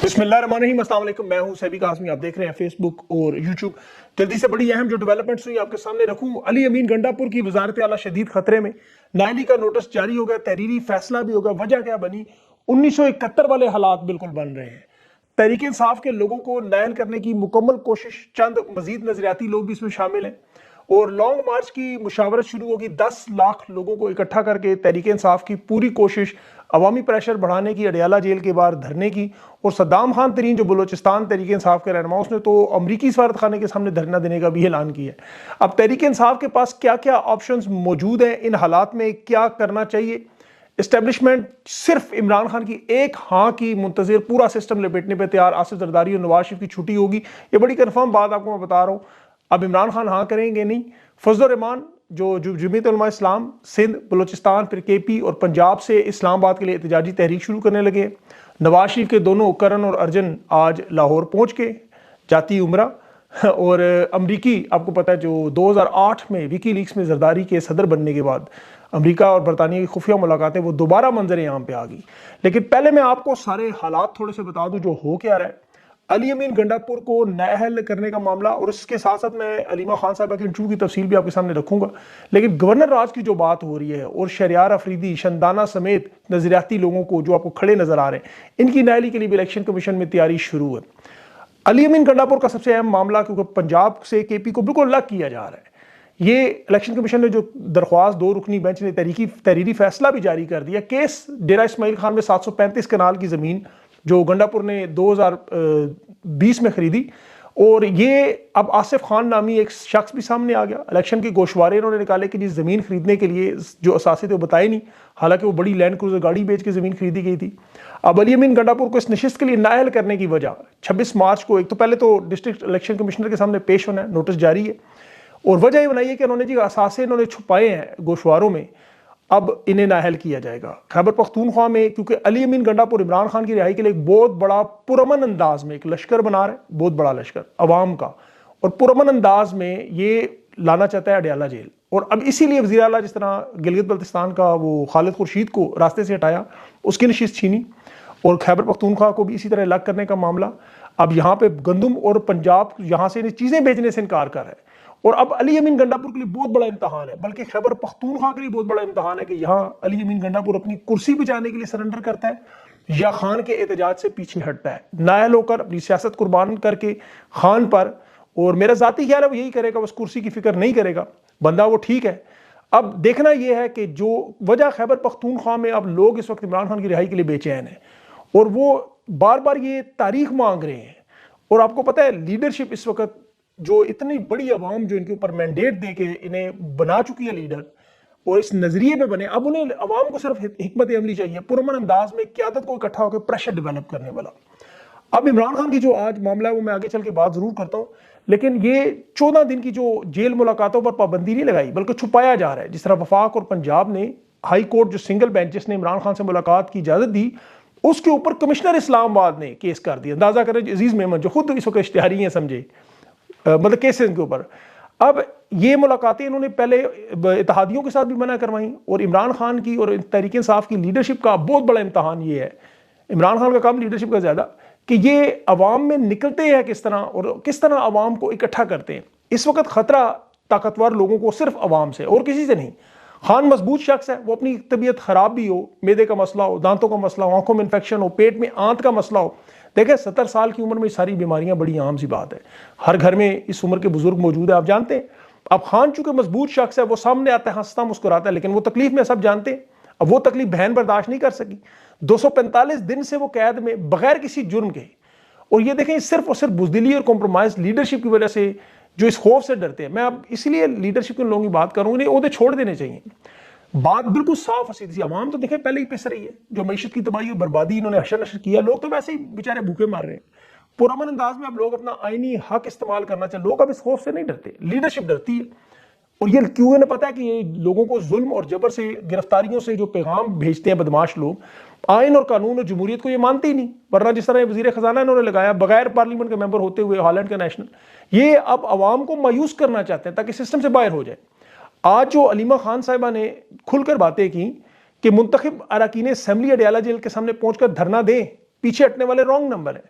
बिस्मिल्लाहिर्रहमानिर्रहीम, अस्सलाम वालेकुम। मैं हूं सैबी कासमी, आप देख रहे हैं फेसबुक और यूट्यूब। जल्दी से बड़ी अहम जो डेवलपमेंट्स हुई आपके सामने रखूं। अली अमीन गंडापुर की वजारत आला शदीद खतरे में, नाअहली का नोटिस जारी हो गया, तहरीरी फैसला भी होगा। वजह क्या बनी? 1971 वाले हालात बिल्कुल बन रहे हैं। तहरीक इंसाफ के लोगों को नायल करने की मुकम्मल कोशिश, चंद मजीद नजरियाती लोग भी इसमें शामिल हैं और लॉन्ग मार्च की मुशावरत शुरू होगी। 10 लाख लोगों को इकट्ठा करके तहरीक इंसाफ की पूरी कोशिश, अवामी प्रेशर बढ़ाने की, अडियाला जेल के बाहर धरने की। और सद्दाम खान तरीन जो बलोचिस्तान तहरीक इंसाफ के रहनुमा, उसने तो अमरीकी सफारत खाने के सामने धरना देने का भी ऐलान किया है। अब तहरीक इंसाफ के पास क्या क्या ऑप्शंस मौजूद हैं, इन हालात में क्या करना चाहिए? इस्टेब्लिशमेंट सिर्फ इमरान खान की एक हाँ की मुंतजिर, पूरा सिस्टम लपेटने पर तैयार। आसिफ जरदारी और नवाज शरीफ की छुट्टी होगी, ये बड़ी कन्फर्म बात आपको मैं बता रहा हूँ। अब इमरान खान हाँ करेंगे नहीं। फजल रहमान जो जमीयत उलमा इस्लाम सिंध, बलोचिस्तान, फिर केपी और पंजाब से इस्लामाबाद के लिए एहतजाजी तहरीक शुरू करने लगे। नवाज शरीफ के दोनों करण और अर्जन आज लाहौर पहुंच के जाती उमरा। और अमरीकी, आपको पता है, जो 2008 में विकी लीक्स में जरदारी के सदर बनने के बाद अमेरिका और बरतानिया की खुफिया मुलाकातें, वो दोबारा मंजर आम पे आ गई। लेकिन पहले मैं आपको सारे हालात थोड़े से बता दूं जो हो क्या रहा है। अली अमीन गंडापुर को नाअहल करने का मामला, और इसके साथ साथ मैं अलीमा खान साहब के इंटरव्यू की तफसील भी आपके सामने रखूंगा। लेकिन गवर्नर राज की जो बात हो रही है और शरियार अफरीदी, शंदाना समेत नजरियाती लोगों को जो आपको खड़े नजर आ रहे हैं, इनकी नाअहली के लिए भी इलेक्शन कमीशन में तैयारी शुरू है। अली अमीन गंडापुर का सबसे अहम मामला, क्योंकि पंजाब से केपी को बिल्कुल अलग किया जा रहा है। ये इलेक्शन कमीशन ने जो दरख्वास्त, 2 रुकनी बेंच ने तहरीरी फैसला भी जारी कर दिया। केस डेरा इस्माइल खान में 735 कनाल की जमीन जो गंडापुर ने 2020 में खरीदी, और ये अब आसिफ खान नामी एक शख्स भी सामने आ गया। इलेक्शन के गोशवारे इन्होंने निकाले कि जिस जमीन खरीदने के लिए जो असासे थे वो बताए नहीं, हालांकि वो बड़ी लैंड क्रूजर गाड़ी बेच के जमीन खरीदी गई थी। अब अली अमीन गंडापुर को इस नशिस्त के लिए नाअहल करने की वजह 26 मार्च को, एक तो पहले तो डिस्ट्रिक्ट इलेक्शन कमिश्नर के सामने पेश होना है, नोटिस जारी है। और वजह ये बनाई है कि उन्होंने जी असासे इन्होंने छुपाए हैं गोशवारों में, अब इन्हें नाअहल किया जाएगा। खैबर पख्तूनख्वा में, क्योंकि अली अमीन गंडापुर इमरान खान की रिहाई के लिए एक बहुत बड़ा पुरअमन अंदाज में एक लश्कर बना रहा है, बहुत बड़ा लश्कर अवाम का, और पुरअमन अंदाज में ये लाना चाहता है अडियाला जेल। और अब इसीलिए वज़ीर आला, जिस तरह गिलगित बल्तिस्तान का वो खालिद खुर्शीद को रास्ते से हटाया, उसकी नशिस्त छीनी, और खैबर पख्तूनख्वा को भी इसी तरह अलग करने का मामला। अब यहाँ पे गंदम और पंजाब यहाँ से चीज़ें बेचने से इनकार कर रहा है। और अब अली अमीन गंडापुर के लिए बहुत बड़ा इम्तहान है, बल्कि खैबर पख्तूनख्वा के लिए बहुत बड़ा इम्तहान है कि यहाँ अली अमीन गंडापुर अपनी कुर्सी बचाने के लिए सरेंडर करता है या खान के एहतजाज से पीछे हटता है, नाअहल होकर अपनी सियासत कुर्बान करके खान पर। और मेरा जाती ख्याल है वो यही करेगा, बस कुर्सी की फिक्र नहीं करेगा, बंदा वो ठीक है। अब देखना यह है कि जो वजह खैबर पख्तूनख्वा में अब लोग इस वक्त इमरान खान की रिहाई के लिए बेचैन है और वो बार बार ये तारीख मांग रहे हैं। और आपको पता है लीडरशिप इस वक्त, जो इतनी बड़ी आवाम जो इनके ऊपर मैंडेट दे के इन्हें बना चुकी है लीडर, और इस नजरिए पे बने, अब उन्हें आवाम को सिर्फ हिकमत अमली चाहिए, पुरअमन अंदाज में क़यादत को इकट्ठा होकर प्रेशर डेवलप करने वाला। अब इमरान खान की जो आज मामला है वो मैं आगे चल के बात जरूर करता हूँ, लेकिन ये 14 दिन की जो जेल मुलाकातों पर पाबंदी नहीं लगाई, बल्कि छुपाया जा रहा है। जिस तरह वफाक और पंजाब ने हाई कोर्ट जो सिंगल बेंच जिसने इमरान खान से मुलाकात की इजाजत दी, उसके ऊपर कमिश्नर इस्लामाबाद ने केस कर दिया। अंदाजा करें अजीज मेमन जो खुद इस वक्त इश्तिहारी हैं, समझे, मतलब केसेस के ऊपर। अब ये मुलाकातें इन्होंने पहले इत्तेहादियों के साथ भी मना करवाई, और इमरान खान की और तहरीक इंसाफ की लीडरशिप का बहुत बड़ा इम्तहान ये है, इमरान खान का काम लीडरशिप का ज़्यादा, कि ये अवाम में निकलते हैं किस तरह और किस तरह अवाम को इकट्ठा करते हैं। इस वक्त खतरा ताकतवर लोगों को सिर्फ अवाम से और किसी से नहीं। खान मजबूत शख्स है, वो अपनी तबीयत खराब भी हो, मैदे का मसला हो, दांतों का मसला हो, आंखों में इन्फेक्शन हो, पेट में आंत का मसला हो। देखें 70 साल की उम्र में सारी बीमारियां बड़ी आम सी बात है, हर घर में इस उम्र के बुजुर्ग मौजूद है, आप जानते हैं। अब खान चूंकि मजबूत शख्स है, वो सामने आता है, हंसता मुस्कुराता है, लेकिन वो तकलीफ में सब जानते हैं। अब वो तकलीफ बहन बर्दाश्त नहीं कर सकी, 245 दिन से वो कैद में बगैर किसी जुर्म के। और ये देखें सिर्फ और सिर्फ बुजदिली और कॉम्प्रोमाइज लीडरशिप की वजह से, जो इस खौफ से डरते हैं। मैं अब इसलिए लीडरशिप के लोगों की बात करूँ, उन्हें ओहदे छोड़ देने चाहिए। बात बिल्कुल साफ है सीधी सी। अवाम तो देखें पहले ही पिस रही है, जो मैशत की तबाही और बर्बादी इन्होंने हशर नशर किया, लोग तो वैसे ही बेचारे भूखे मार रहे हैं। पुरअमन अंदाज में अब लोग अपना आईनी हक इस्तेमाल करना चाहिए। लोग अब इस खौफ से नहीं डरते, लीडरशिप डरती है। और ये क्यों इन्हें पता है कि ये लोगों को जुल्म और जबर से, गिरफ्तारियों से जो पैगाम भेजते हैं बदमाश लोग, आइन और कानून और जमहूरियत को ये मानते ही नहीं। वरना जिस तरह वजीर खजाना इन्होंने लगाया बगैर पार्लियामेंट के मेंबर होते हुए, हॉलैंड का नेशनल, ये अब अवाम को मायूस करना चाहते हैं ताकि सिस्टम से बाहर हो जाए। आज जो अलीमा खान साहिबा ने खुलकर बातें की कि मुंतखब अरकान असेंबली अडियाला जेल के सामने पहुंचकर धरना दें, पीछे हटने वाले रॉन्ग नंबर है।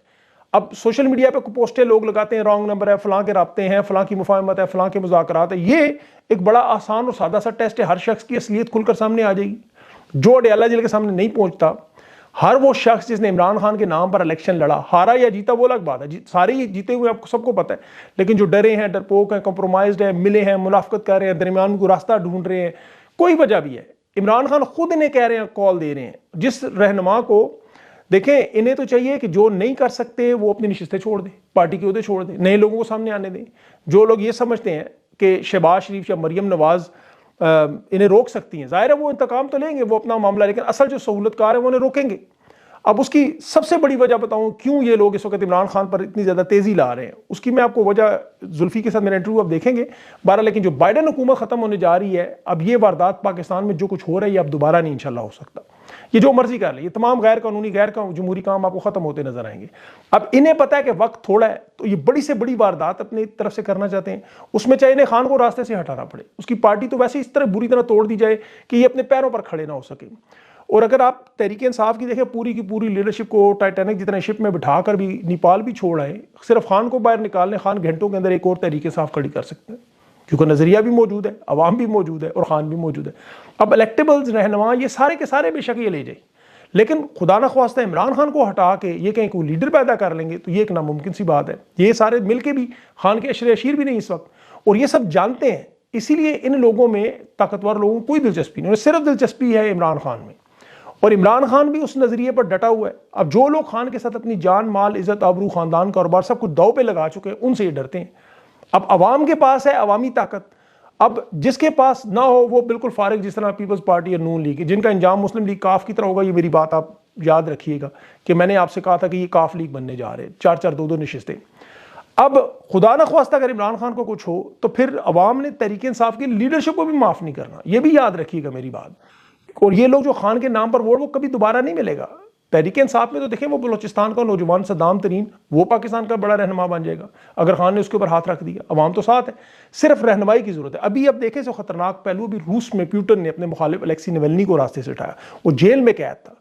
अब सोशल मीडिया पे पोस्टें लोग लगाते हैं, रॉन्ग नंबर है, फलां के राब्ते हैं, फलां की मुफाहमत है, फलां के मुज़ाकरात है। ये एक बड़ा आसान और सादा सा टेस्ट है, हर शख्स की असलियत खुलकर सामने आ जाएगी। जो अडयाला जेल के सामने नहीं पहुंचता, हर वो शख्स जिसने इमरान खान के नाम पर इलेक्शन लड़ा, हारा या जीता वो अलग बात है, सारे ही जीते हुए आपको सबको पता है, लेकिन जो डरे हैं, डरपोक हैं, कॉम्प्रोमाइज्ड है, मिले हैं, मुनाफकत कर रहे हैं, दरमियान में कोई रास्ता ढूंढ रहे हैं, कोई वजह भी है, इमरान खान खुद इन्हें कह रहे हैं, कॉल दे रहे हैं। जिस रहनुमा को देखें, इन्हें तो चाहिए कि जो नहीं कर सकते वो अपनी नशिस्तें छोड़ दें, पार्टी के उहदे छोड़ दें, नए लोगों को सामने आने दें। जो लोग ये समझते हैं कि शहबाज शरीफ या मरियम नवाज इन्हें रोक सकती हैं, जाहिर है वो इंतकाम तो लेंगे, वो अपना मामला, लेकिन असल जो सहूलतकार है वो उन्हें रोकेंगे। अब उसकी सबसे बड़ी वजह बताऊं क्यों ये लोग इस वक्त इमरान खान पर इतनी ज्यादा तेजी ला रहे हैं, उसकी मैं आपको वजह, जुल्फी के साथ मेरा इंटरव्यू आप देखेंगे 12, लेकिन जो बाइडन हुकूमत खत्म होने जा रही है, अब ये वारदात पाकिस्तान में जो कुछ हो रहा है ये अब दोबारा नहीं इंशाल्लाह हो सकता। ये जो मर्जी कर ले, ये तमाम गैर कानूनी गैर जमहूरी काम आपको खत्म होते नजर आएंगे। अब इन्हें पता है कि वक्त थोड़ा है, तो ये बड़ी से बड़ी वारदात अपनी तरफ से करना चाहते हैं, उसमें चाहे इन्हें खान को रास्ते से हटाना पड़े, उसकी पार्टी तो वैसे इस तरह बुरी तरह तोड़ दी जाए कि ये अपने पैरों पर खड़े ना हो सके। और अगर आप तहरीक इंसाफ की देखें, पूरी की पूरी लीडरशिप को टाइटैनिक जितने शिप में बिठाकर भी नेपाल भी छोड़ आए, सिर्फ खान को बाहर निकालने, खान घंटों के अंदर एक और तहरीक इंसाफ खड़ी कर सकते हैं, क्योंकि नजरिया भी मौजूद है, अवाम भी मौजूद है और खान भी मौजूद है। अब इलेक्टेबल्स, रहनुमा, ये सारे के सारे बेशक ये ले जाए, लेकिन खुदा न ख्वास्ता इमरान खान को हटा के ये कहीं कोई लीडर पैदा कर लेंगे तो ये एक नामुमकिन सी बात है। ये सारे मिलके भी खान के अशरे अशीर भी नहीं इस वक्त, और ये सब जानते हैं, इसीलिए इन लोगों में, ताकतवर लोगों को कोई दिलचस्पी नहीं, सिर्फ दिलचस्पी है इमरान खान में, और इमरान खान भी उस नजरिए पर डटा हुआ है। अब जो लोग खान के साथ अपनी जान, माल, इज्जत, आबरू, खानदान, कारोबार सब कुछ दाव पे लगा चुके हैं, उनसे ये डरते हैं। अब अवाम के पास है अवामी ताकत, अब जिसके पास ना हो वो बिल्कुल फारिग, जिस तरह पीपल्स पार्टी और नून लीग, जिनका इंजाम मुस्लिम लीग काफ की तरह होगा। ये मेरी बात आप याद रखिएगा कि मैंने आपसे कहा था कि ये काफ लीग बनने जा रहे हैं, 4-4, 2-2 नशिस्तें। अब खुदा न ख्वास्ता अगर इमरान खान को कुछ हो तो फिर अवाम ने तहरीक इंसाफ की लीडरशिप को भी माफ नहीं करना, ये भी याद रखिएगा मेरी बात। और ये लोग जो खान के नाम पर वोट, वो कभी दोबारा नहीं मिलेगा। तहरीक इंसाफ में तो देखें, वो बलोचिस्तान का नौजवान सद्दाम तरीन, वो पाकिस्तान का बड़ा रहनुमा बन जाएगा अगर खान ने उसके ऊपर हाथ रख दिया। अवाम तो साथ है, सिर्फ रहनुमाई की जरूरत है। अभी अब देखें जो खतरनाक पहलू, भी रूस में प्यूटन ने अपने मुखालिफ अलेक्सी नवल्नी को रास्ते से उठाया, वो जेल में कैद था,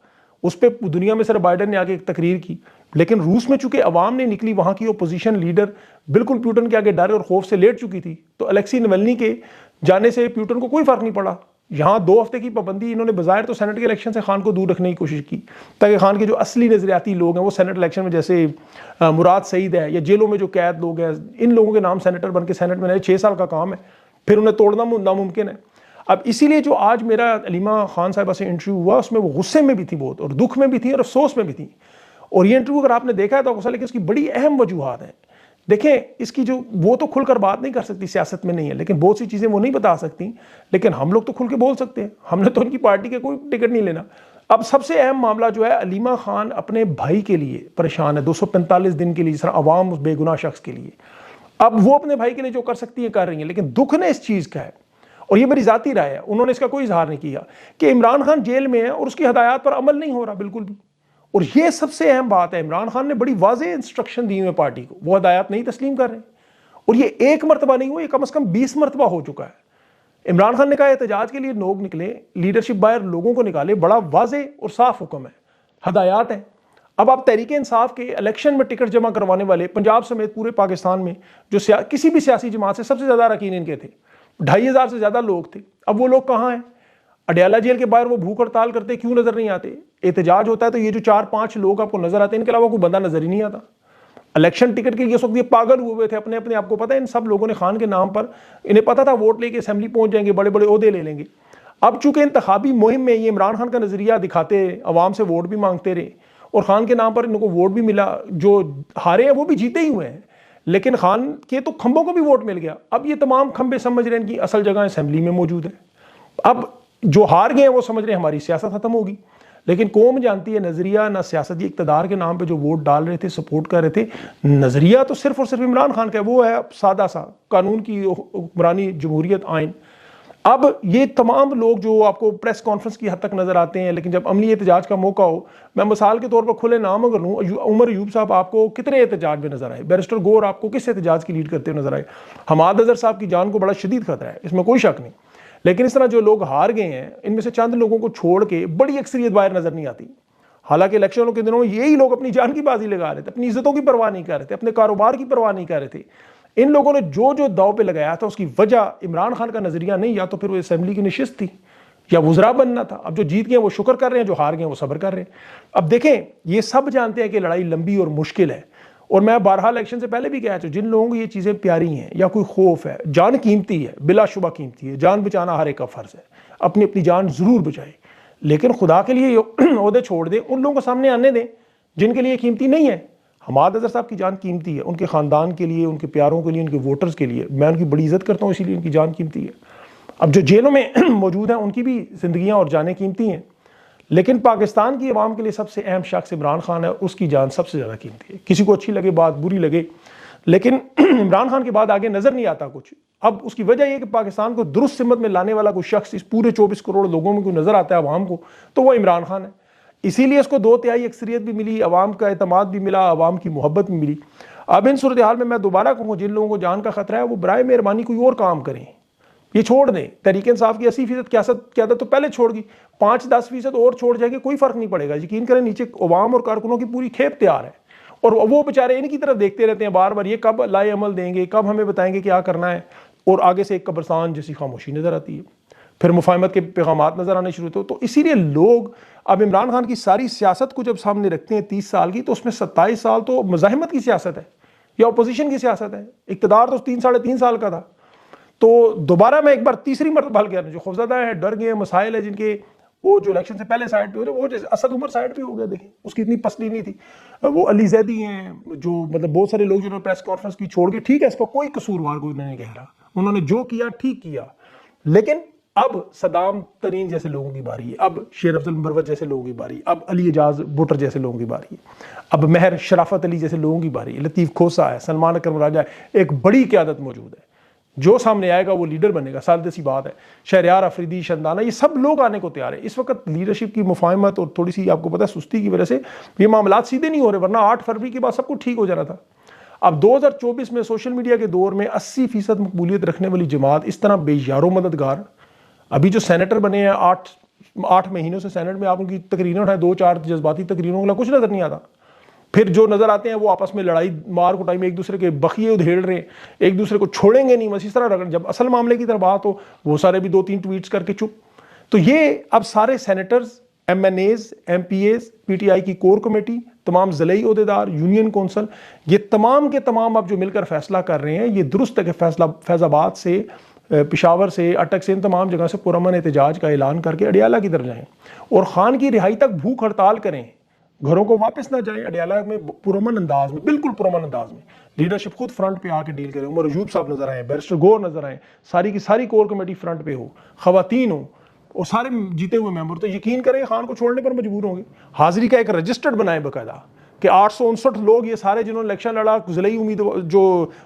उस पर दुनिया में सिर्फ बाइडन ने आगे एक तकरीर की, लेकिन रूस में चूंकि अवाम ने निकली, वहां की अपोजिशन लीडर बिल्कुल प्यूटन के आगे डर और खौफ से लेट चुकी थी, तो अलेक्सी नवल्नी के जाने से प्यूटन को कोई फर्क नहीं पड़ा। यहाँ 2 हफ्ते की पाबंदी, इन्होंने बाहर तो सेनेट के इलेक्शन से खान को दूर रखने की कोशिश की, ताकि खान के जो असली नजरियाती लोग हैं वो सेनेट इलेक्शन में, जैसे मुराद सईद है या जेलों में जो कैद लोग हैं, इन लोगों के नाम सेनेटर बन के सेनेट में 6 साल का काम है, फिर उन्हें तोड़ना नामुमकिन है। अब इसीलिए जो आज मेरा अलीमा खान साहिबा से इंटरव्यू हुआ, उसमें वो गुस्से में भी थी बहुत, और दुख में भी थी, और अफसोस में भी थी। और ये इंटरव्यू अगर आपने देखा है तो गुस्सा, लेकिन इसकी बड़ी अहम वजूहात हैं। देखें, इसकी जो, वो तो खुलकर बात नहीं कर सकती, सियासत में नहीं है, लेकिन बहुत सी चीज़ें वो नहीं बता सकती, लेकिन हम लोग तो खुल के बोल सकते हैं। हमने तो उनकी पार्टी के कोई टिकट नहीं लेना। अब सबसे अहम मामला जो है, अलीमा खान अपने भाई के लिए परेशान है 245 दिन के लिए, जिस तरह अवाम उस बेगुनाह शख्स के लिए। अब वो अपने भाई के लिए जो कर सकती है कर रही है, लेकिन दुख ने इस चीज़ का है, और ये मेरी जाती राय है, उन्होंने इसका कोई इजहार नहीं किया, कि इमरान खान जेल में है और उसकी हदायत पर अमल नहीं हो रहा बिल्कुल भी। और ये सबसे अहम बात है, इमरान खान ने बड़ी वाज़ेह इंस्ट्रक्शन दी हुई है पार्टी को, वो हदायत नहीं तस्लीम कर रहे, और ये एक मरतबा नहीं हुआ, ये कम से कम 20 मरतबा हो चुका है। इमरान खान ने कहा एहतजाज के लिए लोग निकले, लीडरशिप बाहर लोगों को निकाले, बड़ा वाज़ेह और साफ हुक्म है, हदायत है। अब आप तहरीक इंसाफ के इलेक्शन में टिकट जमा करवाने वाले, पंजाब समेत पूरे पाकिस्तान में जो किसी भी सियासी जमात से सबसे ज़्यादा अरकान इनके थे, 2500 से ज़्यादा लोग थे। अब वो लोग कहाँ हैं? अडयाला जेल के बाहर वो भूख हड़ताल करते, क्यों नजर नहीं आते? एहतजाज होता है तो ये जो 4-5 लोग आपको नजर आते हैं, इनके अलावा कोई बंदा नजर ही नहीं आता। इलेक्शन टिकट के लिए उस वक्त ये पागल हुए थे अपने अपने, आपको पता है, इन सब लोगों ने खान के नाम पर, इन्हें पता था वोट लेके असेंबली पहुंच जाएंगे, बड़े बड़े ओहदे ले लेंगे। अब चूंकि इंतखाबी मुहिम में ये इमरान खान का नजरिया दिखाते, अवाम से वोट भी मांगते रहे, और खान के नाम पर इनको वोट भी मिला, जो हारे हैं वो भी जीते ही हुए हैं, लेकिन खान के तो खंभों को भी वोट मिल गया। अब ये तमाम खंभे समझ रहे हैं कि असल जगह असेंबली में मौजूद है। अब जो हार गए हैं वो समझ रहे हैं हमारी सियासत खत्म होगी, लेकिन कौम जानती है नजरिया ना सियासत। ये इक़्तिदार के नाम पे जो वोट डाल रहे थे, सपोर्ट कर रहे थे, नजरिया तो सिर्फ और सिर्फ इमरान खान का है, वो है सादा सा कानून की हुक्मरानी, जमहूरियत, आइन। अब ये तमाम लोग जो आपको प्रेस कॉन्फ्रेंस की हद तक नजर आते हैं, लेकिन जब अमली एहतजाज का मौका हो, मैं मिसाल के तौर पर खुले नाम अगर लूँ, उमर अयूब साहब आपको कितने एहतजाज में नजर आए, बैरिस्टर गौर आपको किस एहतजाज की लीड करते हुए नजर आए, हमाद अजहर साहब की जान को बड़ा शदीद खतरा है, इसमें कोई शक नहीं। लेकिन इस तरह जो लोग हार गए हैं, इनमें से चंद लोगों को छोड़ के बड़ी अक्सरियत बाहर नजर नहीं आती। हालांकि इलेक्शनों के दिनों में यही लोग अपनी जान की बाजी लगा रहे थे, अपनी इज्जतों की परवाह नहीं कर रहे थे, अपने कारोबार की परवाह नहीं कर रहे थे। इन लोगों ने जो जो दाव पे लगाया था उसकी वजह इमरान खान का नजरिया नहीं, या तो फिर वो असेंबली की नशिस्त थी या वुजरा बनना था। अब जो जीत गए वो शुक्र कर रहे हैं, जो हार गए वो सब्र कर रहे हैं। अब देखें, ये सब जानते हैं कि लड़ाई लंबी और मुश्किल है, और मैं बहरहाल इलेक्शन से पहले भी कहा था, जिन लोगों को ये चीज़ें प्यारी हैं या कोई खौफ है, जान कीमती है, बिलाशुबा कीमती है, जान बचाना हर एक का फ़र्ज़ है, अपनी अपनी जान ज़रूर बचाए, लेकिन खुदा के लिए ओहदे छोड़ दें, उन लोगों को सामने आने दें जिनके लिए कीमती नहीं है। हमाद अज़हर साहब की जान कीमती है, उनके ख़ानदान के लिए, उनके प्यारों के लिए, उनके वोटर्स के लिए, मैं उनकी बड़ी इज़्ज़त करता हूँ, इसीलिए उनकी जान कीमती है। अब जो जेलों में मौजूद हैं उनकी भी ज़िंदगियाँ और जानें कीमती हैं, लेकिन पाकिस्तान की आवाम के लिए सबसे अहम शख्स इमरान खान है, उसकी जान सबसे ज़्यादा कीमती है। किसी को अच्छी लगे बात, बुरी लगे, लेकिन इमरान खान के बाद आगे नज़र नहीं आता कुछ। अब उसकी वजह यह कि पाकिस्तान को दुरुस्त सिमत में लाने वाला कोई शख्स इस पूरे 24 करोड़ लोगों में कोई नज़र आता है आवाम को, तो वह इमरान खान है। इसीलिए इसको 2/3 अक्सरियत भी मिली, अवाम का एतमाद भी मिला, अवाम की मोहब्बत भी मिली। अब इन सूरत हाल में मैं दोबारा कहूँ, जिन लोगों को जान का खतरा है वो बराए मेहरबानी कोई और काम करें, ये छोड़ दें। तहरीक इंसाफ की 80% क्यादत तो पहले छोड़ गई, 5-10% और छोड़ जाएंगे, कोई फर्क नहीं पड़ेगा। यकीन करें, नीचे अवाम और कारकुनों की पूरी खेप तैयार है, और वो बेचारे इनकी तरफ देखते रहते हैं बार बार, ये कब लाए अमल देंगे, कब हमें बताएंगे क्या करना है, और आगे से एक कब्रस्तान जैसी खामोशी नजर आती है, फिर मुफाहमत के पैगामात नजर आने शुरू होते। तो इसीलिए लोग अब इमरान खान की सारी सियासत को जब सामने रखते हैं 30 साल की, तो उसमें 27 साल तो मुजाहिमत की सियासत है या अपोजिशन की सियासत है। इक़्तिदार तो 3-3.5 साल का था। तो दोबारा मैं एक बार तीसरी मरतबा हल गया, जो खौफजदा है, डर गए, मसाइल है जिनके, वो जो इलेक्शन से पहले साइड पे हो रहे, वो जैसे असद उमर साइड पे हो गया, देखिए उसकी इतनी पसली नहीं थी। वो अली जैदी हैं, जो मतलब बहुत सारे लोग जिन्होंने प्रेस कॉन्फ्रेंस की छोड़ के, ठीक है, इसको कोई कसूरवार कोई नहीं कह रहा, उन्होंने जो किया ठीक किया, लेकिन अब सदाम तरीन जैसे लोगों की बारी है, अब शेर अफजल मरवत जैसे लोगों की बारी, अब अली एजाज भुट्टर जैसे लोगों की बारी है, अब महर शराफत अली जैसे लोगों की बारी है, लतीफ़ खोसा है, सलमान अकरम राजा है, एक बड़ी क़यादत मौजूद है, जो सामने आएगा वो लीडर बनेगा, साल सी बात है। शहरयार अफरीदी, शंदाना, ये सब लोग आने को तैयार है। इस वक्त लीडरशिप की मुफाहमत और थोड़ी सी आपको पता है सुस्ती की वजह से ये मामलात सीधे नहीं हो रहे, वरना 8 फरवरी के बाद सब कुछ ठीक हो जाना था। अब 2024 में सोशल मीडिया के दौर में 80% मकबूलियत रखने वाली जमात इस तरह बेयारो मददगार, अभी जो सेनेटर बने हैं 8 महीनों से सेनेट में, आप उनकी तकरीरें उठाएं, 2-4 जज्बाती तकरीरों का कुछ नजर नहीं आता। फिर जो नजर आते हैं वो आपस में लड़ाई मार कुटाई में एक दूसरे के बखिए उधेड़ रहे हैं, एक दूसरे को छोड़ेंगे नहीं, बस इस तरह रख। जब असल मामले की तरफ बात हो, वो सारे भी 2-3 ट्वीट्स करके चुप। तो ये अब सारे सेनेटर्स, MNAs, MPAs, PTI की कोर कमेटी, तमाम ज़िलाई ओहदेदार, यूनियन कौंसल, ये तमाम के तमाम अब जो मिलकर फैसला कर रहे हैं, ये दुरुस्त है कि फैसला फैज़ाबाद से, पेशावर से, अटक से, इन तमाम जगह से पुरअमन एहतजाज का ऐलान करके अडियाला की तरफ जाएं और खान की रिहाई तक भूख हड़ताल करें, घरों को वापस ना जाएं। अडियाला में पुरअमन अंदाज में, बिल्कुल पुरअमन अंदाज में लीडरशिप खुद फ्रंट पे आके डील करे। उमर अयूब साहब नजर आए, बैरिस्टर गौर नजर आए, सारी की सारी कोर कमेटी फ्रंट पे हो, खवातीन हो और सारे जीते हुए मेंबर। तो यकीन करें खान को छोड़ने पर मजबूर होंगे। हाजिरी का एक रजिस्टर्ड बनाए बाकायदा कि 859 लोग, ये सारे जिन्होंने इलेक्शन लड़ा, ज़िलाई उम्मीदवार जो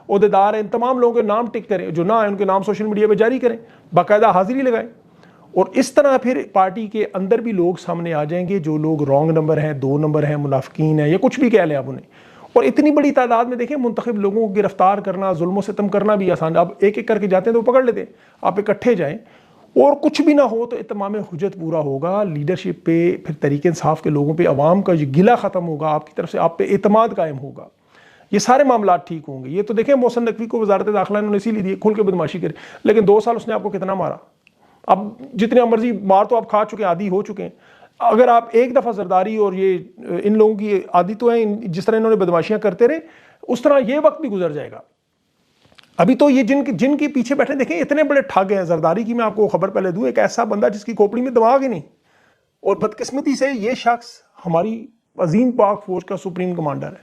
ओहदेदार हैं, इन तमाम लोगों के नाम टिक करें, जो ना है उनके नाम सोशल मीडिया पे जारी करें, बाकायदा हाजिरी लगाएं। और इस तरह फिर पार्टी के अंदर भी लोग सामने आ जाएंगे, जो लोग रॉन्ग नंबर हैं, 2 नंबर हैं, मुनाफिकीन है, या कुछ भी कह लें आप उन्हें। और इतनी बड़ी तादाद में देखें, मुंतखब लोगों को गिरफ्तार करना, जुल्म सितम करना भी आसान। अब एक एक करके जाते हैं तो पकड़ लेते हैं, आप इकट्ठे जाएं और कुछ भी ना हो तो इत्माम हुज्जत पूरा होगा लीडरशिप पे, फिर तरीके इंसाफ के लोगों पे अवाम का जो गिला ख़त्म होगा, आपकी तरफ से आप पे एतमाद कायम होगा, ये सारे मामला ठीक होंगे। ये तो देखें, मोहसिन नकवी को वजारत दाखिला इन्होंने इसीलिए दी, खुल के बदमाशी करी, लेकिन 2 साल उसने आपको कितना मारा। अब जितने मर्जी मार तो आप खा चुके हैं, आदी हो चुके हैं। अगर आप एक दफ़ा जरदारी और ये इन लोगों की आदि तो है, जिस तरह इन्होंने बदमाशियां करते रहे, उस तरह ये वक्त भी गुजर जाएगा। अभी तो ये जिनके पीछे बैठे देखें, इतने बड़े ठग हैं। जरदारी की मैं आपको खबर पहले दूं, एक ऐसा बंदा जिसकी खोपड़ी में दिमाग ही नहीं, और बदकिस्मती से ये शख्स हमारी अजीम पाक फौज का सुप्रीम कमांडर है।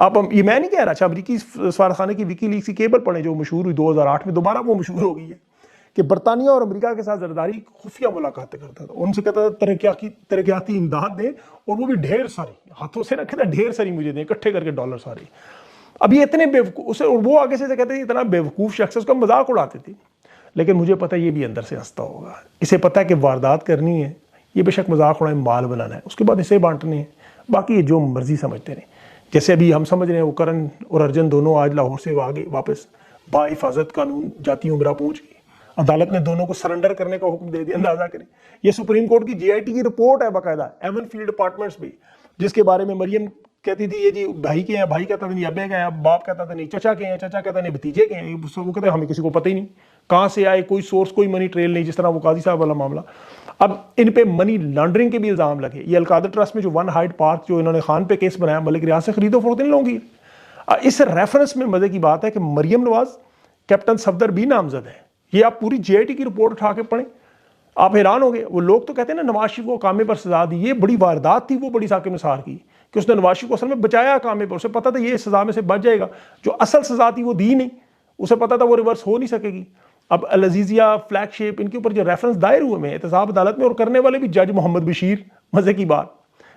आप ये मैं नहीं कह रहा, अच्छा अमरीकी सफारतखाने की विकीलीक्स की केबल पढ़े जो मशहूर हुई 2008 में, दोबारा वो मशहूर हो गई है कि बरतानिया और अमेरिका के साथ जरदारी खुफिया मुलाकातें करता था, उनसे कहता था तरक्याती इमदाद दें, और वो भी ढेर सारी, हाथों से ना कहता ढेर सारी मुझे दें, इकट्ठे करके डॉलर सारे। अब ये इतने बेवकूफ़ उसे, और वो आगे से कहते थे इतना बेवकूफ़ शख्स, उसका मजाक उड़ाते थे, लेकिन मुझे पता है ये भी अंदर से हंसता होगा। इसे पता है कि वारदात करनी है, ये बेशक मजाक उड़ाए, माल बनाना है, उसके बाद इसे बांटने हैं, बाकी ये जो मर्जी समझते रहे। जैसे अभी हम समझ रहे हैं वो करण और अर्जन दोनों आज लाहौर से आगे वापस बाहिफाजत कानून जाती उमरा पहुँच गई। अदालत ने दोनों को सरेंडर करने का हुक्म दे दिया। अंदाजा करें, ये सुप्रीम कोर्ट की JIT की रिपोर्ट है बाकायदा, एमन फील्ड अपार्टमेंट्स भी, जिसके बारे में मरियम कहती थी ये जी भाई के हैं, भाई कहता था नहीं अब्बे के हैं, बाप कहता था नहीं चचा के हैं, चचा कहता नहीं भतीजे के हैं, वो कहते हमें किसी को पता ही नहीं कहाँ से आए, कोई सोर्स कोई मनी ट्रेल नहीं, जिस तरह वो काजी साहब वाला मामला। अब इन पे मनी लॉन्ड्रिंग के भी इल्जाम लगे। ये अलकादर ट्रस्ट में जो वन हाइड पार्क जो इन्होंने खान पे केस बनाया, मलिक रियाज से खरीदो फरोख्त नहीं लोगी। इस रेफरेंस में मजे की बात है कि मरियम नवाज, कैप्टन सफदर भी नामजद है। ये आप पूरी JIT की रिपोर्ट उठा के पढ़ें, आप हैरान हो गए। वो लोग तो कहते हैं ना नवाज शरीफ को कामे पर सजा दी, ये बड़ी वारदात थी वो बड़ी साकिब निसार की कि उसने नवाज शरीफ को असल में बचाया कामे पर। उसे पता था ये सजा में से बच जाएगा, जो असल सजा थी वो दी नहीं, उसे पता था वो रिवर्स हो नहीं सकेगी। अब अल अजीजिया, फ्लैगशिप, इनके ऊपर जो रेफरेंस दायर हुए में एहतसाब अदालत में, और करने वाले भी जज मोहम्मद बशीर, मजे की बात,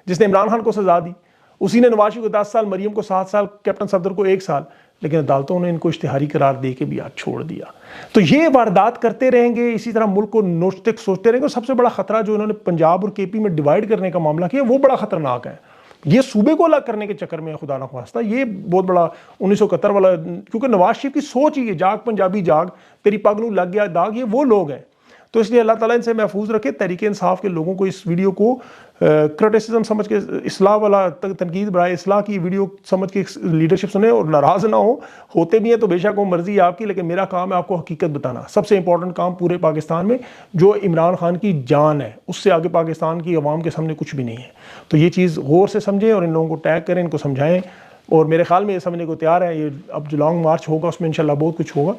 जिसने इमरान खान को सजा दी, उसी ने नवाज शरीफ को 10 साल, मरियम को 7 साल, कैप्टन सफदर को 1 साल, लेकिन अदालतों ने इनको इश्तिहारी करार दे के भी आज छोड़ दिया। तो ये वारदात करते रहेंगे, इसी तरह मुल्क को नोस्टिक सोचते रहेंगे। सबसे बड़ा खतरा जो इन्होंने पंजाब और KP में डिवाइड करने का मामला किया, वो बड़ा खतरनाक है। ये सूबे को अलग करने के चक्कर में खुदा ना खास्ता, ये बहुत बड़ा 1971 वाला, क्योंकि नवाज शरीफ की सोच ही है जाग पंजाबी जाग, तेरी पगलू लग गया दाग, ये वो लोग हैं। तो इसलिए अल्लाह ताला इनसे महफूज रखे। तहरीक इंसाफ के लोगों को इस वीडियो को क्रिटिसिज्म समझ के, इस्लाह वाला तनकीद बराए इस्लाह की वीडियो समझ के लीडरशिप सुने और नाराज ना हो। होते भी हैं तो बेशक वो मर्जी है आपकी, लेकिन मेरा काम है आपको हकीकत बताना। सबसे इंपॉर्टेंट काम पूरे पाकिस्तान में, जो इमरान खान की जान है, उससे आगे पाकिस्तान की अवाम के सामने कुछ भी नहीं है। तो ये चीज़ गौर से समझें और इन लोगों को टैग करें, इनको समझाएं। और मेरे ख्याल में ये समझने को तैयार है। ये अब जो लॉन्ग मार्च होगा उसमें इंशाल्लाह बहुत कुछ होगा।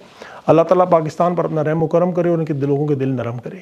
अल्लाह ताला पाकिस्तान पर अपना रहम व करम करे और इनके लोगों के दिल नरम करे।